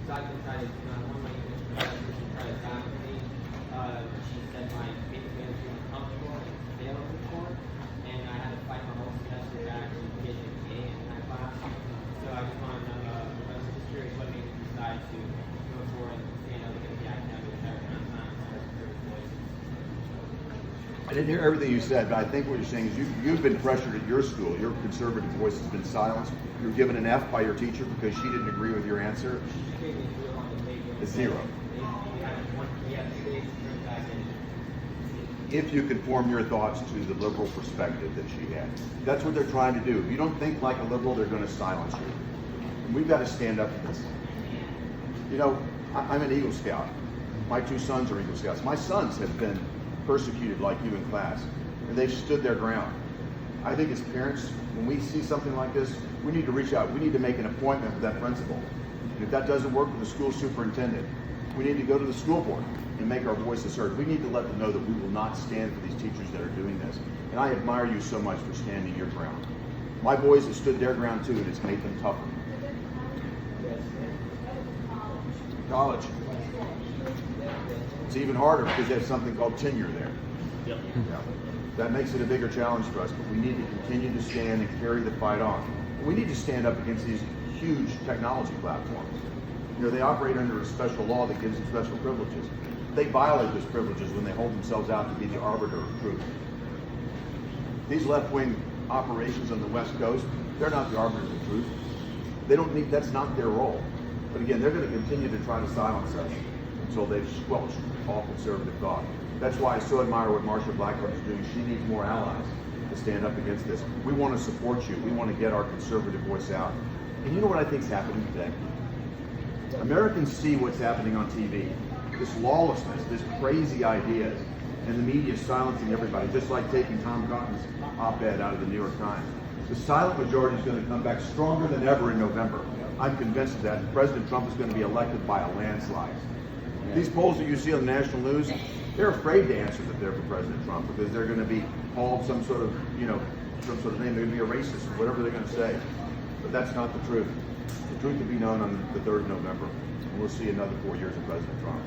So I decided, one of my English professors to try to silence me. She said my paper was too uncomfortable and fail over the court, and I had to fight my whole semester to actually get an A in that class. So I just wanted to know, I was just curious what made you decide to go forward and stand up against the academic background time and conservative voices. I didn't hear everything you said, but I think what you're saying is you've been pressured at your school. Your conservative voice has been silenced. You were given an F by your teacher because she didn't agree with your answer. She gave me 0 on the paper. A 0. We had 2 days to bring back in. If you conform your thoughts to the liberal perspective that she had. That's what they're trying to do. If you don't think like a liberal, they're going to silence you. And we've got to stand up for this. You know, I'm an Eagle Scout. My 2 sons are Eagle Scouts. My sons have been persecuted like you in class, and they've stood their ground. I think as parents, when we see something like this, we need to reach out. We need to make an appointment with that principal. And if that doesn't work with the school superintendent, we need to go to the school board and make our voices heard. We need to let them know that we will not stand for these teachers that are doing this. And I admire you so much for standing your ground. My boys have stood their ground too, and it's made them tougher. College. It's even harder because they have something called tenure there. Yep. Yeah. That makes it a bigger challenge for us, but we need to continue to stand and carry the fight on. We need to stand up against these huge technology platforms. You know, they operate under a special law that gives them special privileges. They violate those privileges when they hold themselves out to be the arbiter of truth. These left-wing operations on the West Coast, they're not the arbiters of truth. They don't need, that's not their role. But again, they're going to continue to try to silence us until they've squelched all conservative thought. That's why I so admire what Marsha Blackburn is doing. She needs more allies to stand up against this. We want to support you. We want to get our conservative voice out. And you know what I think is happening today? Americans see what's happening on TV. This lawlessness, this crazy ideas, and the media silencing everybody, just like taking Tom Cotton's op-ed out of the New York Times. The silent majority is going to come back stronger than ever in November. I'm convinced of that. And President Trump is going to be elected by a landslide. These polls that you see on the national news, they're afraid to answer that they're for President Trump because they're going to be called some sort of, some sort of name. They're going to be a racist or whatever they're going to say. But that's not the truth. The truth will be known on the 3rd of November, and we'll see another 4 years of President Trump.